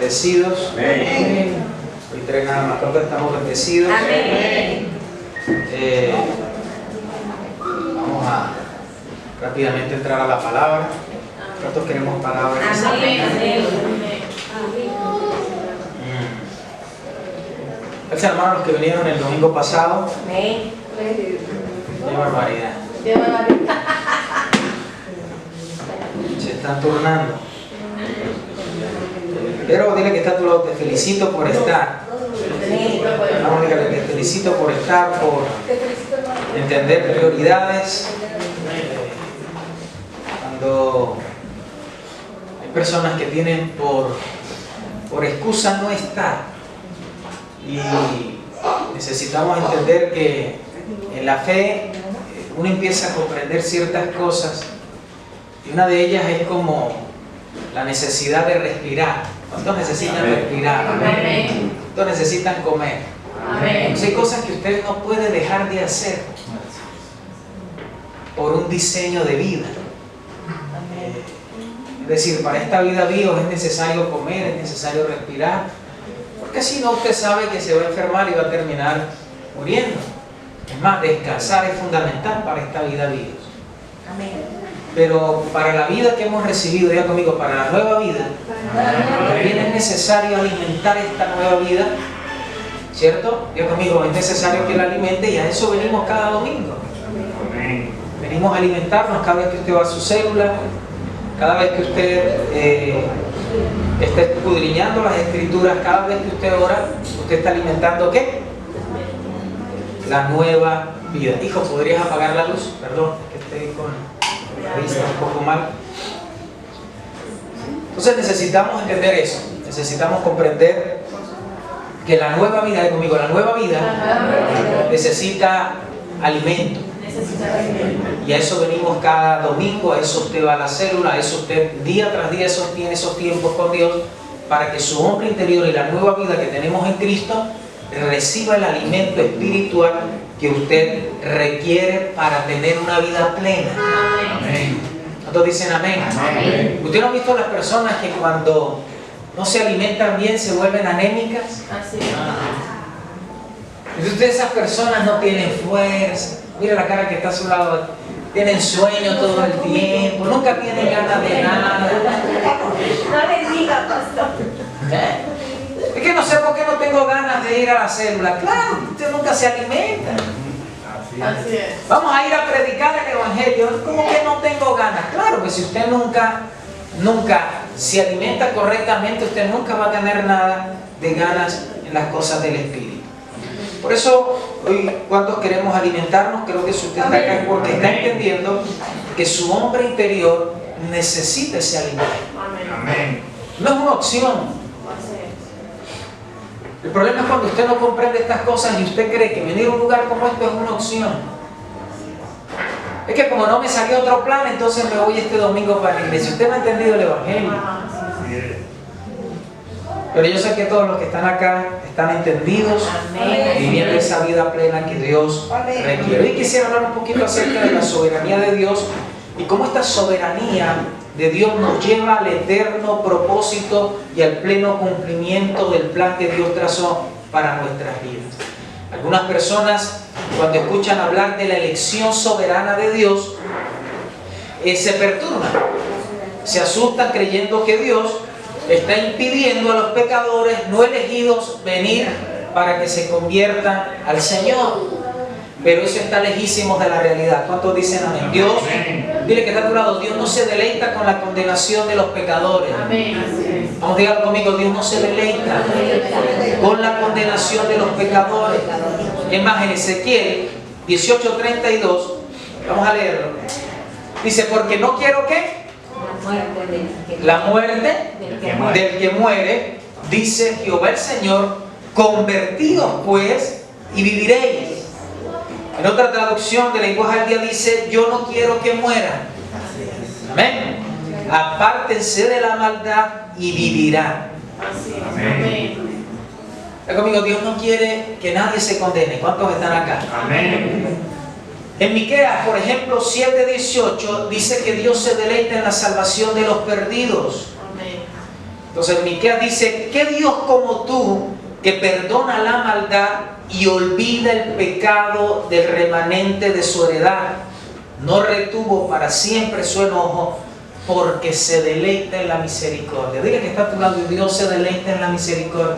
bendecidos. Amén. Hoy 3 nada más, creo que estamos bendecidos. Amén. Vamos a rápidamente entrar a la palabra. ¿Cuántos queremos palabra? Amén. Gracias, hermanos, los que vinieron el domingo pasado. Amén. Qué barbaridad. Se están turnando. Pero dile que está a tu lado, te felicito por estar. Vamos, dígale, te felicito por estar, por entender prioridades. Cuando hay personas que tienen por excusa no estar, y necesitamos entender que en la fe uno empieza a comprender ciertas cosas, y una de ellas es como la necesidad de respirar. ¿Cuántos necesitan respirar? Amén. ¿Cuántos necesitan comer? Amén. Entonces hay cosas que usted no puede dejar de hacer por un diseño de vida. Es decir, para esta vida viva es necesario comer, es necesario respirar, porque si no usted sabe que se va a enfermar y va a terminar muriendo. Es más, descansar es fundamental para esta vida viva. Amén. Pero para la vida que hemos recibido, ya conmigo, para la nueva vida, también es necesario alimentar esta nueva vida, ¿cierto? Ya conmigo, es necesario que la alimente, y a eso venimos cada domingo. Venimos a alimentarnos cada vez que usted va a su célula, cada vez que usted está escudriñando las escrituras, cada vez que usted ora, usted está alimentando ¿qué? La nueva vida. Hijo, ¿podrías apagar la luz? Perdón, que estoy con la vista un poco mal. Entonces necesitamos entender eso, necesitamos comprender que la nueva vida, conmigo, la nueva vida necesita alimento. Y a eso venimos cada domingo, a eso usted va a la célula, a eso usted día tras día tiene esos tiempos con Dios, para que su hombre interior y la nueva vida que tenemos en Cristo reciba el alimento espiritual que usted requiere para tener una vida plena. Amén. ¿Cuántos dicen amén? Amén. ¿Usted no ha visto las personas que cuando no se alimentan bien se vuelven anémicas? Así. Entonces esas personas no tienen fuerza. Mira la cara que está a su lado. Tienen sueño todo el tiempo, nunca tienen ganas de nada. No le diga, pastor. Es que no sé por qué no tengo ganas de ir a la célula. Claro, usted nunca se alimenta. Así es. Vamos a ir a predicar el evangelio. ¿Cómo que no tengo ganas? Claro que si usted nunca se alimenta correctamente, usted nunca va a tener nada de ganas en las cosas del espíritu. Por eso hoy, cuando queremos alimentarnos, creo que si usted está acá es porque está entendiendo que su hombre interior necesita ese alimento. Amén. No es una opción. El problema es cuando usted no comprende estas cosas y usted cree que venir a un lugar como este es una opción. Es que como no me salió otro plan, entonces me voy este domingo para la iglesia. Usted no ha entendido el evangelio. Pero yo sé que todos los que están acá están entendidos, viviendo esa vida plena que Dios requiere. Hoy quisiera hablar un poquito acerca de la soberanía de Dios y cómo esta soberanía de Dios nos lleva al eterno propósito y al pleno cumplimiento del plan que Dios trazó para nuestras vidas. Algunas personas, cuando escuchan hablar de la elección soberana de Dios, se perturban, se asustan creyendo que Dios está impidiendo a los pecadores no elegidos venir para que se conviertan al Señor. Pero eso está lejísimo de la realidad. ¿Cuántos dicen amén? Dios, dile que está a tu lado, Dios no se deleita con la condenación de los pecadores. Amén. Vamos a digan conmigo, Dios no se deleita con la condenación de los pecadores. Es más, en Ezequiel 18:32, vamos a leerlo. Dice, porque no quiero que la muerte del que muere, dice Jehová el Señor, convertidos pues y viviréis. En otra traducción del lenguaje del día dice, yo no quiero que mueran. Amén. Apártense de la maldad y vivirán. Amén. Conmigo, Dios no quiere que nadie se condene. ¿Cuántos están acá? Amén. En Miqueas, por ejemplo, 7:18 dice que Dios se deleita en la salvación de los perdidos. Amén. Entonces Miqueas dice: ¿qué Dios como tú, que perdona la maldad y olvida el pecado del remanente de su heredad, no retuvo para siempre su enojo, porque se deleita en la misericordia? Dile que está a tu lado: y Dios se deleita en la misericordia.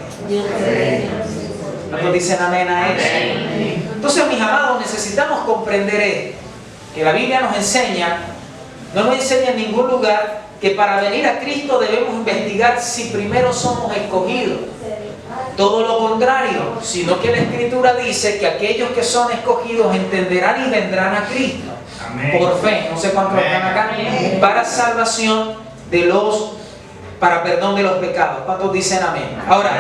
¿Cuántos dicen amén a eso? Entonces, mis amados, necesitamos comprender esto, que la Biblia nos enseña, no nos enseña en ningún lugar, que para venir a Cristo debemos investigar si primero somos escogidos. Todo lo contrario, sino que la Escritura dice que aquellos que son escogidos entenderán y vendrán a Cristo. Amén. Por fe, no sé cuántos están acá, para salvación para perdón de los pecados. ¿Cuántos dicen amén? Ahora,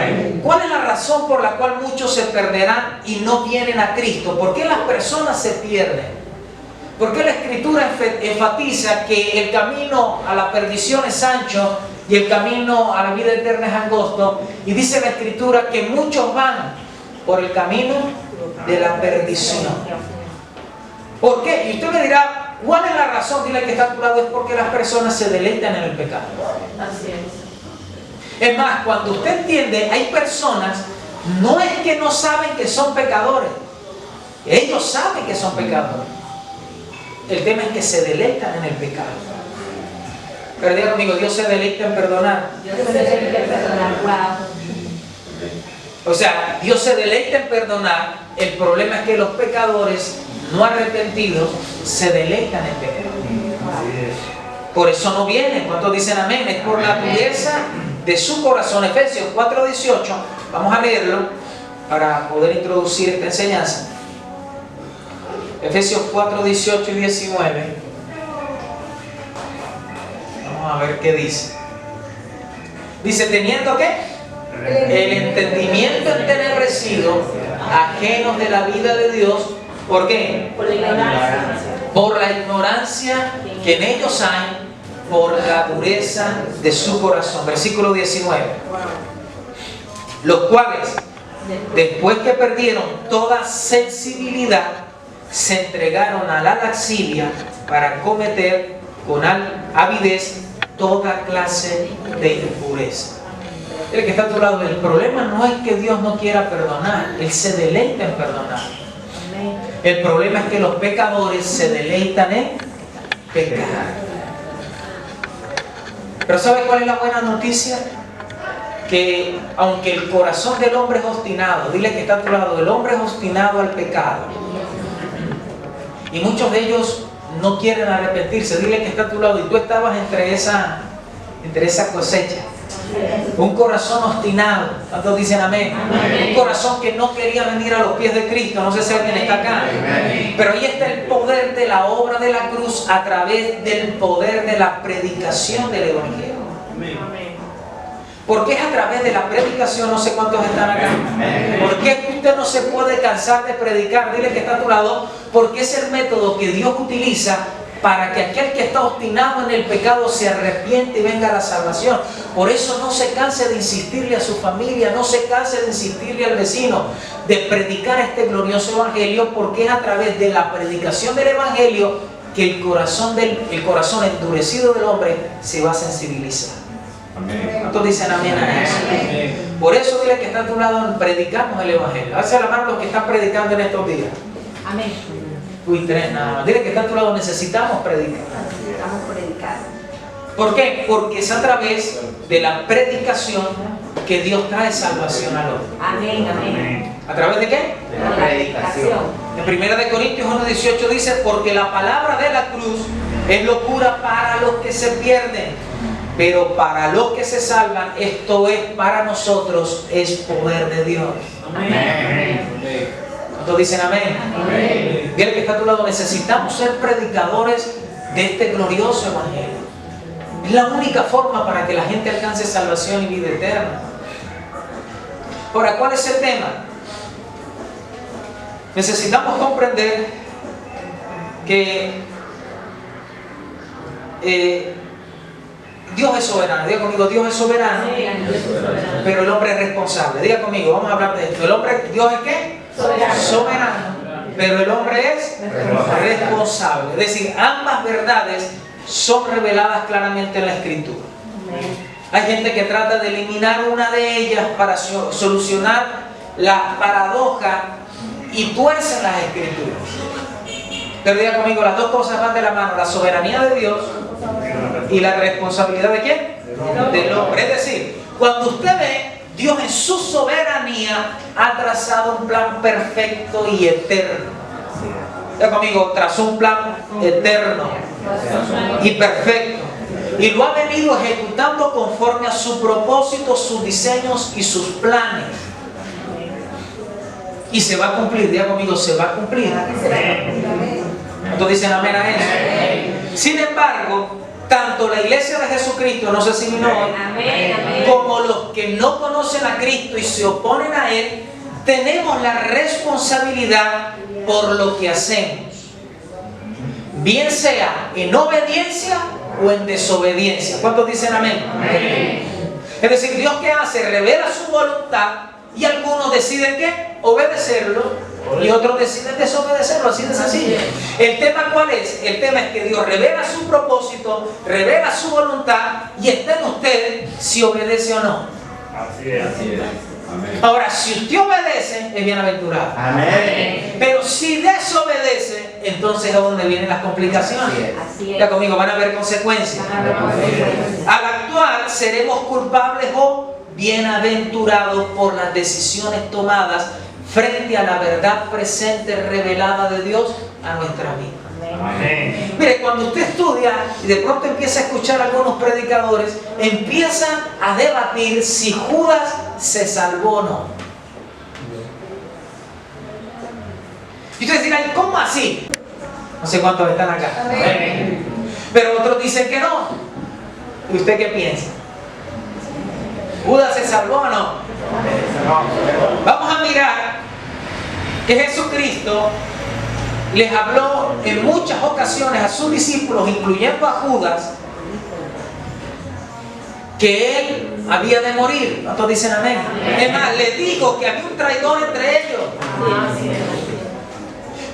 ¿cuál es la razón por la cual muchos se perderán y no vienen a Cristo? ¿Por qué las personas se pierden? ¿Por qué la Escritura enfatiza que el camino a la perdición es ancho y el camino a la vida eterna es angosto? Y dice la Escritura que muchos van por el camino de la perdición. ¿Por qué? Y usted me dirá: ¿cuál es la razón? Dile que está a tu lado: es porque las personas se deleitan en el pecado. Así es. Es más, cuando usted entiende, hay personas, no es que no saben que son pecadores, ellos saben que son pecadores. El tema es que se deleitan en el pecado. Pero diga conmigo: Dios se deleita en perdonar. Dios se deleita en perdonar. O sea, Dios se deleita en perdonar. El problema es que los pecadores no arrepentidos se deleitan en pecado. Por eso no vienen. ¿Cuántos dicen amén? Es por la dureza de su corazón. Efesios 4:18. Vamos a leerlo para poder introducir esta enseñanza. Efesios 4:18 y 19. Vamos a ver qué dice. Dice: teniendo ¿qué? El entendimiento entenebrecido, ajenos de la vida de Dios. ¿Por qué? Por la ignorancia. Por la ignorancia que en ellos hay, por la dureza de su corazón. Versículo 19. Los cuales, después que perdieron toda sensibilidad, se entregaron a la lascivia para cometer con avidez toda clase de impureza. El que está a tu lado: el problema no es que Dios no quiera perdonar, Él se deleita en perdonar. El problema es que los pecadores se deleitan en pecar. Pero ¿sabe cuál es la buena noticia? Que aunque el corazón del hombre es obstinado, dile que está a tu lado: el hombre es obstinado al pecado. Y muchos de ellos no quieren arrepentirse. Dile que está a tu lado: y tú estabas entre esa cosecha. Un corazón obstinado. ¿Cuántos dicen amén? Un corazón que no quería venir a los pies de Cristo. No sé si alguien está acá. Pero ahí está el poder de la obra de la cruz a través del poder de la predicación del Evangelio. ¿Por qué es a través de la predicación? No sé cuántos están acá. ¿Por qué usted no se puede cansar de predicar? Dile que está a tu lado: porque es el método que Dios utiliza para que aquel que está obstinado en el pecado se arrepiente y venga a la salvación. Por eso no se canse de insistirle a su familia, no se canse de insistirle al vecino, de predicar este glorioso Evangelio, porque es a través de la predicación del Evangelio que el corazón endurecido del hombre se va a sensibilizar. ¿Cuántos dicen amén a eso? Por eso dile que está a tu lado: predicamos el Evangelio. Hace la mano los que están predicando en estos días. Amén. Uy, tres nada más. Dile que está a tu lado: necesitamos predicar. Necesitamos predicar. ¿Por qué? Porque es a través de la predicación que Dios trae salvación al hombre. Amén, amén. ¿A través de qué? De la predicación. En 1 Corintios 1:18 dice: porque la palabra de la cruz es locura para los que se pierden, pero para los que se salvan, esto es para nosotros, es poder de Dios. Amén. ¿Cuántos dicen amén? Amén. Dile que está a tu lado: necesitamos ser predicadores de este glorioso Evangelio. Es la única forma para que la gente alcance salvación y vida eterna. Ahora, ¿cuál es el tema? Necesitamos comprender que Dios es soberano. Diga conmigo: Dios es soberano, pero el hombre es responsable. Diga conmigo, vamos a hablar de esto. ¿Dios es qué? Soberano, pero el hombre es responsable. Es decir, ambas verdades son reveladas claramente en la Escritura. Hay gente que trata de eliminar una de ellas para solucionar la paradoja y tuercen las escrituras. Pero diga conmigo, las dos cosas van de la mano: la soberanía de Dios y la responsabilidad de ¿quién? Del hombre. Es decir, cuando usted ve, Dios en su soberanía ha trazado un plan perfecto y eterno. Diga conmigo, trazó un plan eterno y perfecto. Y lo ha venido ejecutando conforme a su propósito, sus diseños y sus planes. Y se va a cumplir, diga conmigo, se va a cumplir. ¿Cuántos dicen amén a eso? Sin embargo, tanto la iglesia de Jesucristo, no sé si vino hoy, como los que no conocen a Cristo y se oponen a Él, tenemos la responsabilidad por lo que hacemos. Bien sea en obediencia o en desobediencia. ¿Cuántos dicen amén? Amén. Es decir, Dios, ¿qué hace? Revela su voluntad y algunos deciden ¿qué? Obedecerlo y otros deciden desobedecerlo. Así de sencillo. ¿El tema cuál es? El tema es que Dios revela su propósito, revela su voluntad y está en usted si obedece o no. Así es. Amén. Ahora, si usted obedece, es bienaventurado. Amén. Pero si desobedece, entonces es donde vienen las complicaciones. Así es. Ya conmigo, van a haber consecuencias. Al actuar, seremos culpables o bienaventurados por las decisiones tomadas frente a la verdad presente revelada de Dios a nuestra vida. Amén. Mire, cuando usted estudia y de pronto empieza a escuchar a algunos predicadores, empiezan a debatir si Judas se salvó o no. Y ustedes dirán, ¿cómo así? No sé cuántos están acá. Amén. Pero otros dicen que no. ¿Y usted qué piensa? ¿Judas se salvó o no? Vamos a mirar que Jesucristo les habló en muchas ocasiones a sus discípulos, incluyendo a Judas, que él había de morir. ¿Cuántos dicen amén? Es más, les dijo que había un traidor entre ellos.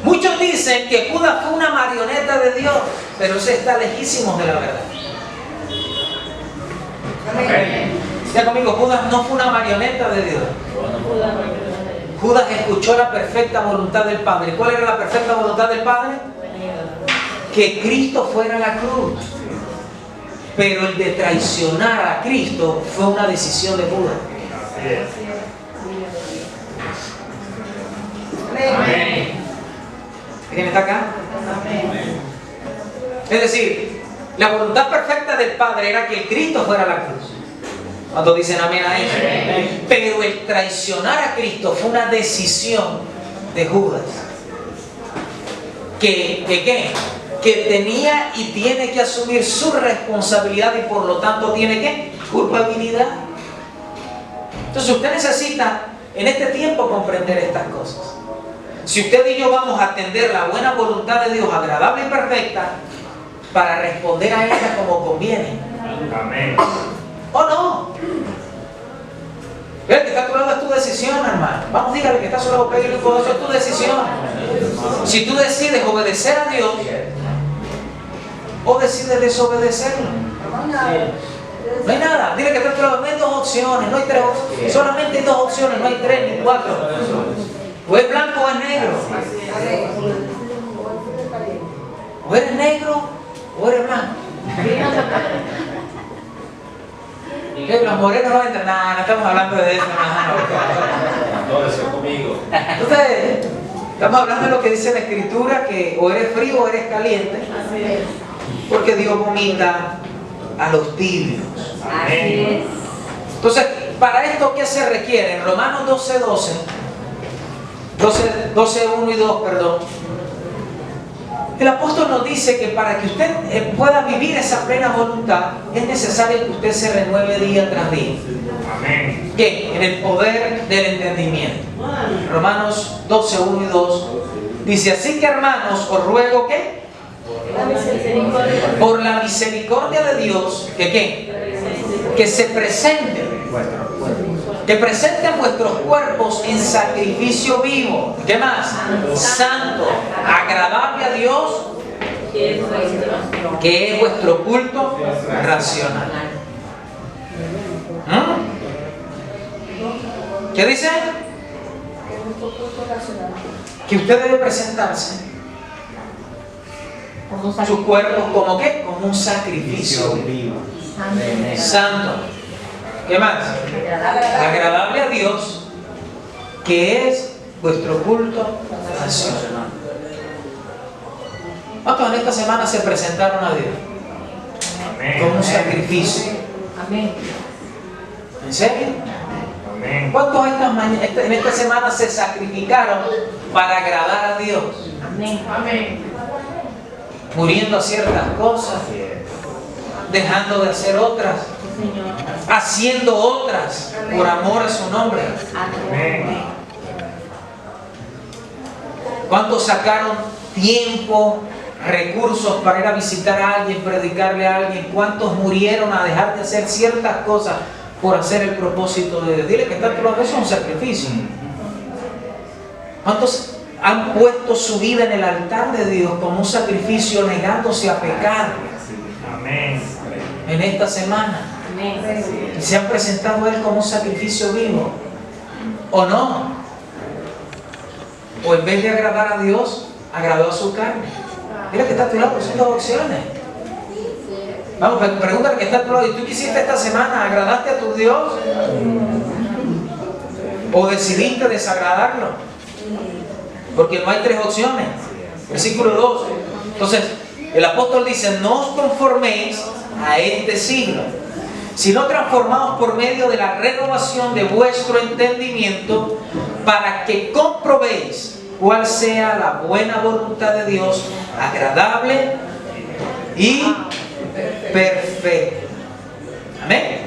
Muchos dicen que Judas fue una marioneta de Dios, pero eso está lejísimo de la verdad. Ya conmigo, Judas no fue una marioneta de Dios. Judas escuchó la perfecta voluntad del Padre. ¿Cuál era la perfecta voluntad del Padre? Que Cristo fuera a la cruz. Pero el de traicionar a Cristo fue una decisión de Judas. Así es. Amén. ¿Quién está acá? Es decir, la voluntad perfecta del Padre era que Cristo fuera a la cruz. ¿Cuántos dicen amén a eso? Pero el traicionar a Cristo fue una decisión de Judas. ¿De qué? Que tenía y tiene que asumir su responsabilidad y por lo tanto tiene ¿qué? Culpabilidad. Entonces usted necesita en este tiempo comprender estas cosas. Si usted y yo vamos a atender la buena voluntad de Dios, agradable y perfecta, para responder a ella como conviene. Amén. ¿O no? El que está a tu lado es tu decisión, hermano. Vamos, dígale que está a su lado, pégale un codazo, es tu decisión. Si tú decides obedecer a Dios o decides desobedecerlo. No hay nada. Dile que está a tu lado, no hay dos opciones, no hay tres opciones. Solamente hay dos opciones, no hay tres ni cuatro. O es blanco o es negro. O eres negro o eres blanco. Los morenos no entran, no estamos hablando de eso. No, eso conmigo. Entonces, estamos hablando de lo que dice la Escritura, que o eres frío o eres caliente, porque Dios vomita a los tibios. Amén. Entonces, para esto, ¿qué se requiere? En Romanos 12, 1 y 2, perdón. El apóstol nos dice que para que usted pueda vivir esa plena voluntad, es necesario que usted se renueve día tras día. Amén. ¿Qué? En el poder del entendimiento. Romanos 12, 1 y 2 dice: así que, hermanos, os ruego que por la misericordia de Dios, que ¿qué? Que se presenten, que presenten vuestros cuerpos en sacrificio vivo. ¿Qué más? Santo, agradable a Dios, que es vuestro culto racional. ¿Qué dice? Que usted debe presentarse su cuerpo como ¿qué? Como un sacrificio vivo, santo. ¿Qué más? Agradable a Dios, que es vuestro culto racional. ¿Cuántos en esta semana se presentaron a Dios? Como un sacrificio. ¿En serio? ¿Cuántos en esta semana se sacrificaron para agradar a Dios? Muriendo a ciertas cosas, dejando de hacer otras, haciendo otras por amor a su nombre. ¿Cuántos sacaron tiempo, recursos para ir a visitar a alguien, predicarle a alguien? ¿Cuántos murieron a dejar de hacer ciertas cosas por hacer el propósito de Dios? Dile que está todo eso es un sacrificio. ¿Cuántos han puesto su vida en el altar de Dios como un sacrificio, negándose a pecar? Amén. En esta semana. Y se han presentado a Él como un sacrificio vivo. ¿O no? O en vez de agradar a Dios, agradó a su carne. Mira que está a tu lado, son dos opciones. Vamos, pregúntale que está a tu lado. ¿Y tú qué hiciste esta semana? ¿Agradaste a tu Dios? ¿O decidiste desagradarlo? Porque no hay tres opciones. Versículo 2. Entonces, el apóstol dice: no os conforméis a este siglo, sino transformaos por medio de la renovación de vuestro entendimiento, para que comprobéis cuál sea la buena voluntad de Dios, agradable y perfecta. Amén.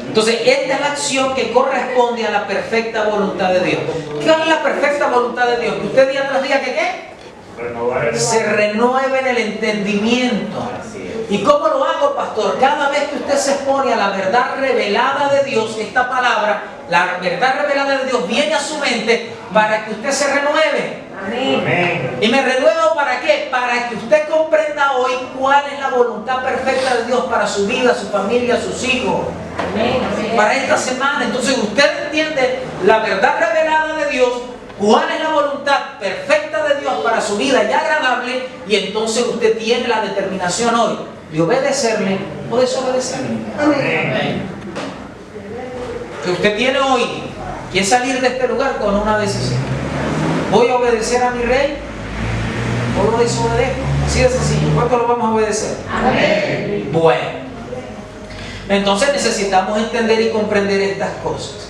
Entonces, esta es la acción que corresponde a la perfecta voluntad de Dios. ¿Qué es la perfecta voluntad de Dios? Que usted día tras día, ¿qué? Se renueve en el entendimiento. ¿Y cómo lo hago, pastor? Cada vez que usted se expone a la verdad revelada de Dios, esta palabra, la verdad revelada de Dios viene a su mente para que usted se renueve. Amén. ¿Y me renuevo para qué? Para que usted comprenda hoy cuál es la voluntad perfecta de Dios para su vida, su familia, sus hijos. Para esta semana. Entonces usted entiende la verdad revelada de Dios, cuál es la voluntad perfecta de Dios para su vida y agradable, y entonces usted tiene la determinación hoy de obedecerle o desobedecerle. Amén. Que usted tiene hoy que salir de este lugar con una decisión. ¿Voy a obedecer a mi rey o lo desobedezco? Así de sencillo. ¿Cuánto lo vamos a obedecer? Amén. Bueno, entonces necesitamos entender y comprender estas cosas.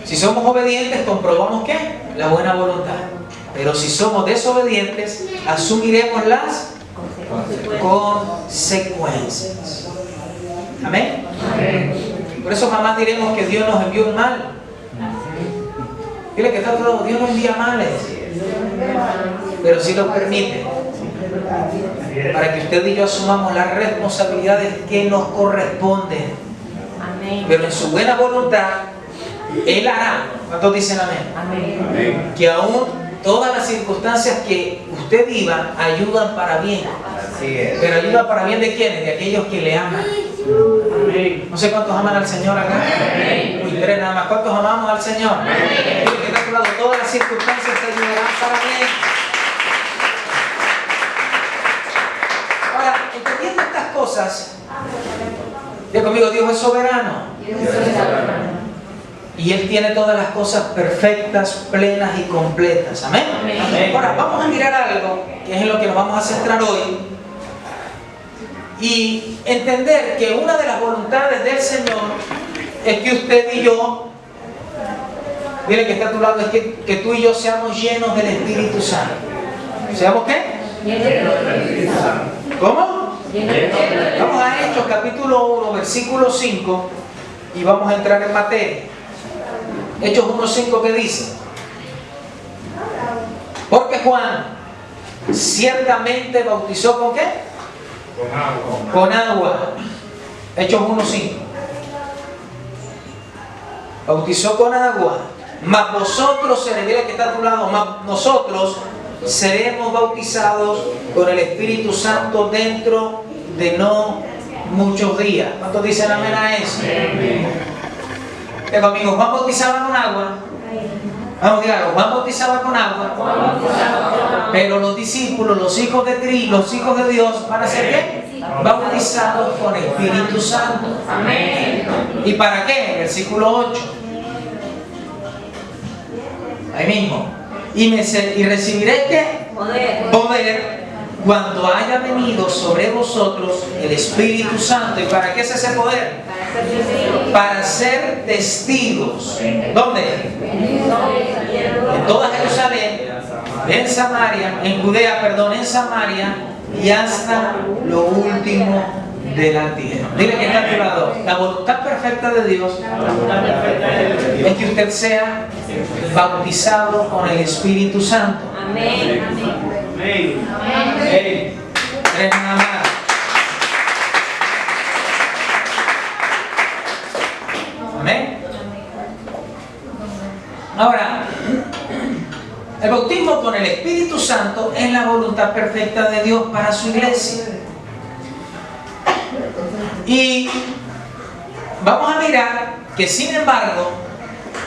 Si somos obedientes, comprobamos ¿qué? La buena voluntad. Pero si somos desobedientes, asumiremos las consecuencias. Amén. Por eso jamás diremos que Dios nos envió un mal. Dile que está todo, Dios no envía males, pero sí lo permite, para que usted y yo asumamos las responsabilidades que nos corresponden. Pero en su buena voluntad Él hará. ¿Cuántos dicen amén? Amén. Que aún todas las circunstancias que usted viva ayudan para bien. Así es. Pero ayuda para bien de quiénes? De aquellos que le aman. No sé cuántos aman al Señor acá. Uy, tres nada más. ¿Cuántos amamos al Señor? Dile que está a tu lado, todas las circunstancias te ayudarán para bien. Ahora, entendiendo estas cosas, diga conmigo, Dios es soberano. Y Él tiene todas las cosas perfectas, plenas y completas. ¿Amén? Amén. Ahora, vamos a mirar algo, que es en lo que nos vamos a centrar hoy. Y entender que una de las voluntades del Señor es que usted y yo, dile que está a tu lado, es que tú y yo seamos llenos del Espíritu Santo. ¿Seamos qué? ¿Cómo? Vamos a Hechos capítulo 1, versículo 5, y vamos a entrar en materia. Hechos 1:5, ¿qué dice? Porque Juan ciertamente bautizó ¿con qué? Con agua. Con agua. Hechos 1:5. Bautizó con agua. Mas vosotros seréis, que está a tu lado, mas nosotros seremos bautizados con el Espíritu Santo dentro de no muchos días. ¿Cuántos dicen amén a eso? Conmigo, Juan bautizaba con agua. Vamos a decirlo, Juan bautizaba con agua. Pero los discípulos, los hijos de Cristo, los hijos de Dios, ¿van a ser qué? Bautizados con Espíritu Santo. Amén. ¿Y para qué? Versículo 8. Ahí mismo. Y recibiréis ¿qué? Poder cuando haya venido sobre vosotros el Espíritu Santo. ¿Y para qué es ese poder? Para ser testigos. ¿Dónde? En toda Jerusalén, en Samaria, en Judea, perdón, en Samaria y hasta lo último de la tierra. Dile que está a tu lado. La voluntad perfecta de Dios es que usted sea bautizado con el Espíritu Santo. Amén. Tres nada más. Amén. Ahora, el bautismo con el Espíritu Santo es la voluntad perfecta de Dios para su iglesia. Y vamos a mirar que, sin embargo,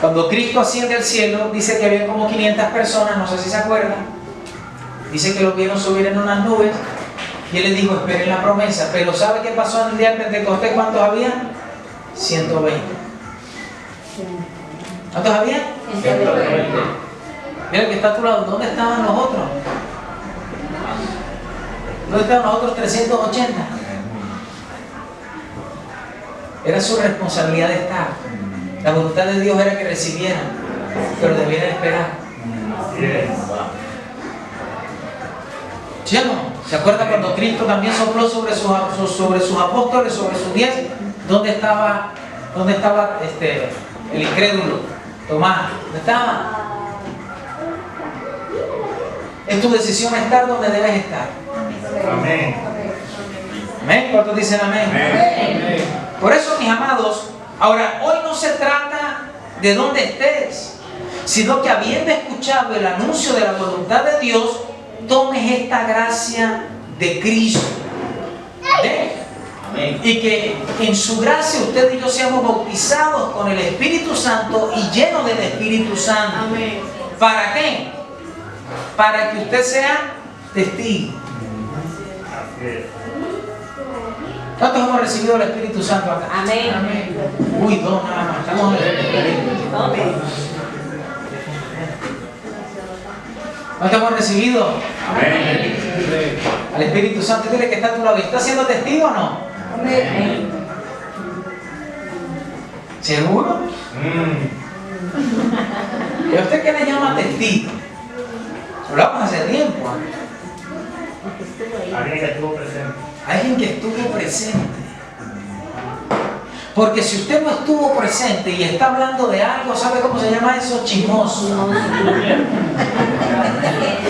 cuando Cristo asciende al cielo, dice que había como 500 personas, no sé si se acuerdan. Dice que los vieron subir en unas nubes y Él les dijo, esperen la promesa. Pero ¿sabe qué pasó en el día de Pentecostés? ¿Cuántos había? 120. ¿Cuántos había? 120. Mira el que está a tu lado, ¿dónde estaban los otros? ¿Dónde estaban los otros 380? Era su responsabilidad de estar. La voluntad de Dios era que recibieran, pero debieran esperar. ¿Sí o no? ¿Se acuerda cuando Cristo también sopló sobre sus apóstoles, sobre sus 10? ¿Dónde estaba el incrédulo? Tomás, ¿dónde estaba? Es tu decisión estar donde debes estar. Amén. ¿Amén? ¿Cuántos dicen amén? Amén. Por eso, mis amados, ahora, hoy no se trata de dónde estés, sino que habiendo escuchado el anuncio de la voluntad de Dios, tomes esta gracia de Cristo. ¿Amén? Amén. Y que en su gracia usted y yo seamos bautizados con el Espíritu Santo y llenos del Espíritu Santo. Amén. ¿Para qué? Para que usted sea testigo. ¿Cuántos hemos recibido el Espíritu Santo acá? Amén. Uy, dos nada más. Estamos en el Espíritu. Amén. ¿Cuántos hemos recibido Amén. al Espíritu Santo? Dile que está a tu lado. ¿Está siendo testigo o no? Amén. ¿Seguro? ¿Y a usted qué le llama testigo? Hablamos hace tiempo. Alguien que estuvo presente. Alguien que estuvo presente. Porque si usted no estuvo presente y está hablando de algo, ¿sabe cómo se llama eso? Chismoso.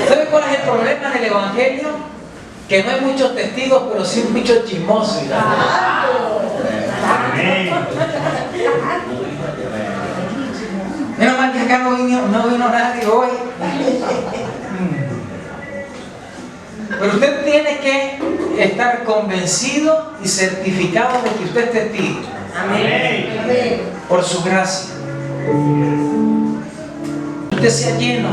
¿Sabe cuál es el problema en el Evangelio? Que no hay muchos testigos, pero sí muchos chismosos. Amén. Menos mal que acá no vino nadie hoy. Pero usted tiene que estar convencido y certificado de que usted es testigo. Amén. Por su gracia. Usted sea lleno.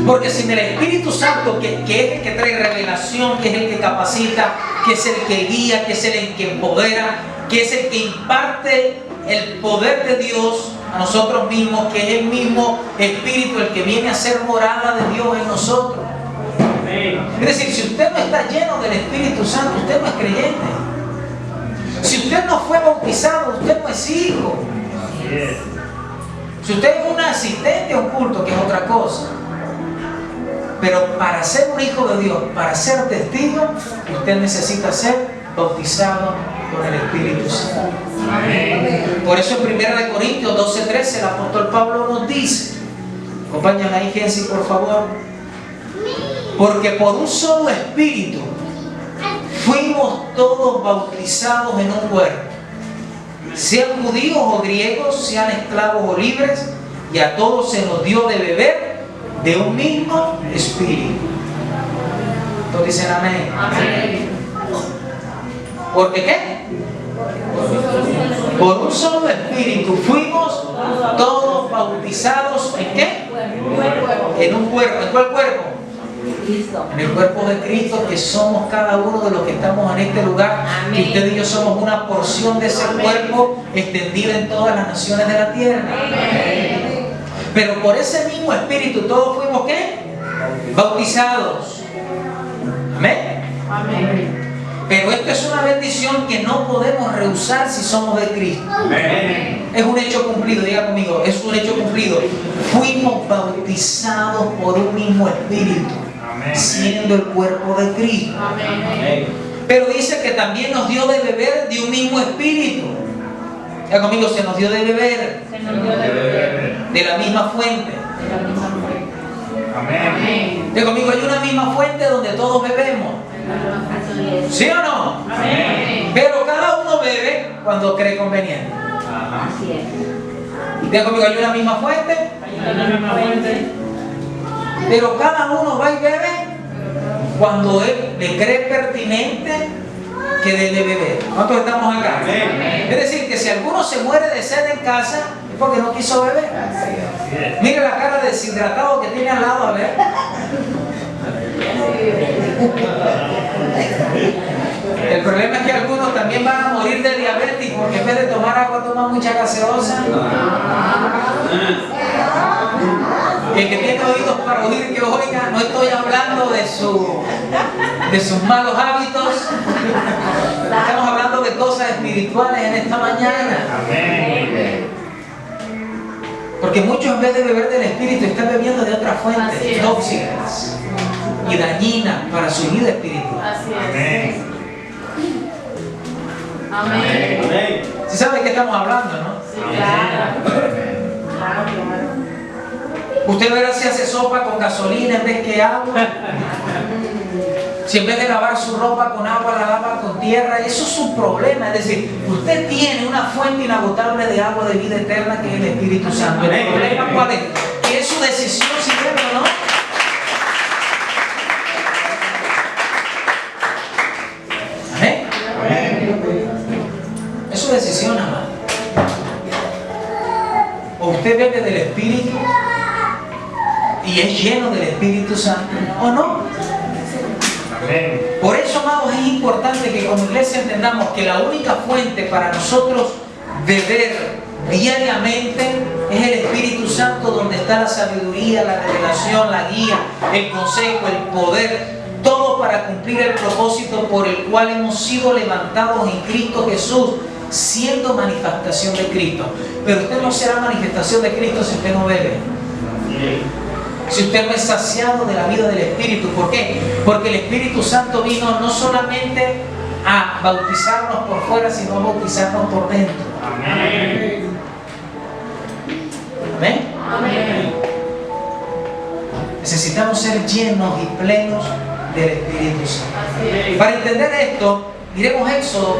Porque sin el Espíritu Santo, que es el que trae revelación, que es el que capacita, que es el que guía, que es el que empodera, que es el que imparte el poder de Dios a nosotros mismos, que es el mismo Espíritu el que viene a ser morada de Dios en nosotros. Es decir, si usted no está lleno del Espíritu Santo, usted no es creyente. Si usted no fue bautizado, usted no es hijo. Si usted es un asistente a un culto, que es otra cosa. Pero para ser un hijo de Dios, para ser testigo, usted necesita ser bautizado con el Espíritu Santo. Por eso en 1 Corintios 12:13 el apóstol Pablo nos dice, acompáñame ahí, Gensi, por favor. Porque por un solo Espíritu fuimos todos bautizados en un cuerpo, sean judíos o griegos, sean esclavos o libres, y a todos se nos dio de beber de un mismo Espíritu. Todos dicen amén. Amén. ¿Porque qué? Por un solo espíritu fuimos todos bautizados ¿en qué? En un cuerpo. ¿En cuál cuerpo? En el cuerpo de Cristo, que somos cada uno de los que estamos en este lugar. Que usted y yo somos una porción de ese cuerpo extendida en todas las naciones de la tierra. Pero por ese mismo espíritu todos fuimos ¿qué? Bautizados. Amén. Pero esto es una bendición que no podemos rehusar si somos de Cristo. Es un hecho cumplido, diga conmigo, es un hecho cumplido. Fuimos bautizados por un mismo espíritu, siendo el cuerpo de Cristo. Pero dice que también nos dio de beber de un mismo espíritu. Diga conmigo, se nos dio de beber de la misma fuente. Diga conmigo, hay una misma fuente donde todos bebemos. ¿Sí o no? Pero cada uno bebe cuando cree conveniente. Diga conmigo, hay una misma fuente. Pero cada uno va y bebe cuando él le cree pertinente que debe beber. ¿Cuántos estamos acá? Es decir, que si alguno se muere de sed en casa, es porque no quiso beber. Mire la cara de deshidratado que tiene al lado, a ver. El problema es que algunos también van a morir de diabetes porque en vez de tomar agua toman mucha gaseosa. El que tiene oídos para oír que oiga, no estoy hablando de sus malos hábitos. Estamos hablando de cosas espirituales en esta mañana. Porque muchos en vez de beber del espíritu están bebiendo de otras fuentes tóxicas y dañinas para su vida espiritual. ¿Sí sabe de qué estamos hablando, no? Usted verá si hace sopa con gasolina en vez que agua. Si en vez de lavar su ropa con agua la lava con tierra, eso es su problema. Es decir, usted tiene una fuente inagotable de agua de vida eterna que es el Espíritu Santo. El problema cuál es, que es su decisión si debe o no. ¿Amén? Es su decisión, amado. O usted bebe del Espíritu y es lleno del Espíritu Santo, o no. Por eso, amados, es importante que como iglesia entendamos que la única fuente para nosotros beber diariamente es el Espíritu Santo, donde está la sabiduría, la revelación, la guía, el consejo, el poder, todo para cumplir el propósito por el cual hemos sido levantados en Cristo Jesús, siendo manifestación de Cristo. Pero usted no será manifestación de Cristo si usted no bebe. Si usted no es saciado de la vida del Espíritu. ¿Por qué? Porque el Espíritu Santo vino no solamente a bautizarnos por fuera, sino a bautizarnos por dentro. Amén. ¿Amén? Amén. Necesitamos ser llenos y plenos del Espíritu Santo. Para entender esto, miremos Éxodo.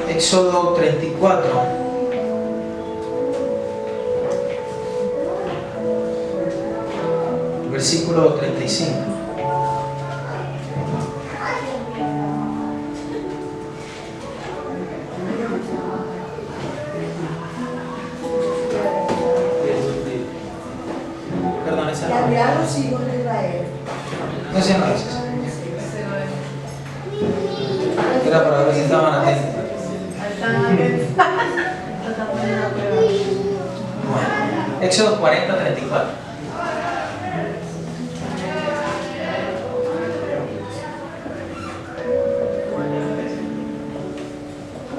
Éxodo 34. Versículo 35. Perdón, esa no. No sé, no es. Era para ver si estaban atentos. Bueno, Éxodo 40, 34.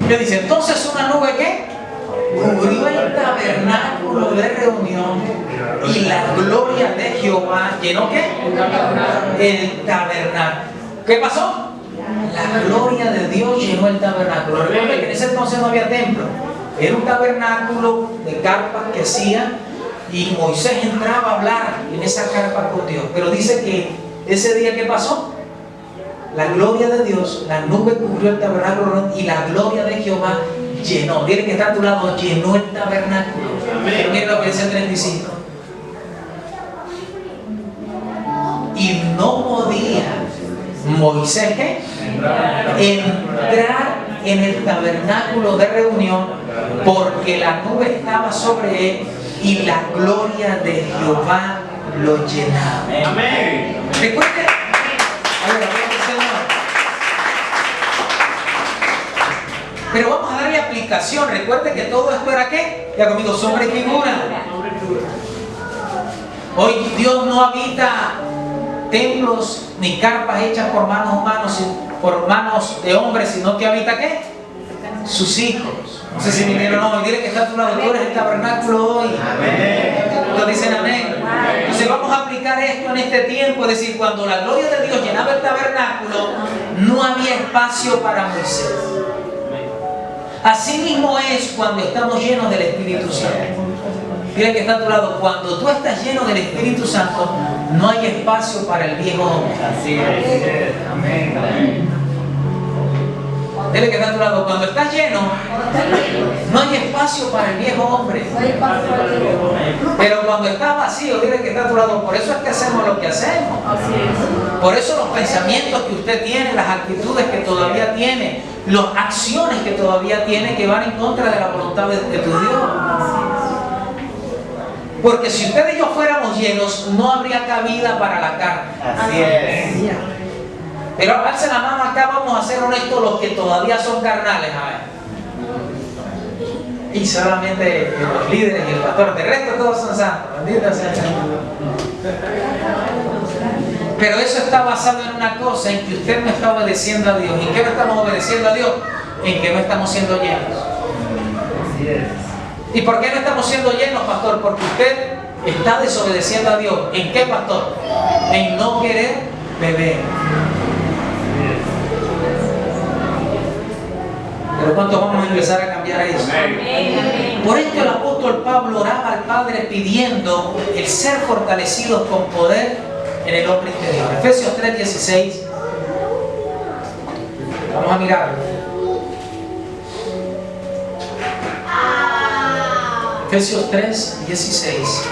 ¿Qué dice? Entonces una nube ¿qué? Cubrió el tabernáculo de reunión y la gloria de Jehová llenó ¿qué? El tabernáculo. ¿Qué pasó? La gloria de Dios llenó el tabernáculo. Recuerden que en ese entonces no había templo. Era un tabernáculo de carpas que hacía y Moisés entraba a hablar en esa carpa con Dios. Pero dice que ese día ¿qué pasó? La gloria de Dios, la nube cubrió el tabernáculo y la gloria de Jehová llenó. Dile que está a tu lado, llenó el tabernáculo. Pero mira lo que dice el 35. Y no podía Moisés, ¿qué? Entrar en el tabernáculo de reunión porque la nube estaba sobre él y la gloria de Jehová lo llenaba. Amén. Recuerde, pero vamos a darle aplicación. Recuerde que todo esto era ¿qué? Ya conmigo, sombra y figura. Hoy Dios no habita templos ni carpas hechas por manos humanos, por manos de hombres, sino que habita ¿qué? Sus hijos. No sé si me dieron o no, dile que está a tu lado, tú eres el tabernáculo hoy. Amén. Todos dicen amén. Entonces vamos a aplicar esto en este tiempo, es decir, cuando la gloria de Dios llenaba el tabernáculo, no había espacio para Moisés. Así mismo es cuando estamos llenos del Espíritu Santo. Dile que está a tu lado, cuando tú estás lleno del Espíritu Santo, no hay espacio para el viejo hombre. Así es. Amén. Amén. Dile que está a tu lado, cuando estás lleno, no hay espacio para el viejo hombre. Pero cuando estás vacío, dile que está a tu lado, por eso es que hacemos lo que hacemos. Por eso los pensamientos que usted tiene, las actitudes que todavía tiene, las acciones que todavía tiene que van en contra de la voluntad de tu Dios. Porque si usted y yo fuéramos llenos, no habría cabida para la carne. Así es. Pero alce la mano acá, vamos a ser honestos, los que todavía son carnales, a ver. Y solamente los líderes y el pastor, de resto todos son santos, bendito sea el Señor. Pero eso está basado en una cosa, en que usted no está obedeciendo a Dios. ¿En qué no estamos obedeciendo a Dios? En que no estamos siendo llenos. Así es. ¿Y por qué no estamos siendo llenos, pastor? Porque usted está desobedeciendo a Dios. ¿En qué, pastor? En no querer beber. Pero ¿cuánto vamos a empezar a cambiar eso? Por esto el apóstol Pablo oraba al Padre pidiendo el ser fortalecidos con poder en el hombre interior. Efesios 3:16. Vamos a mirarlo. Efesios 3:16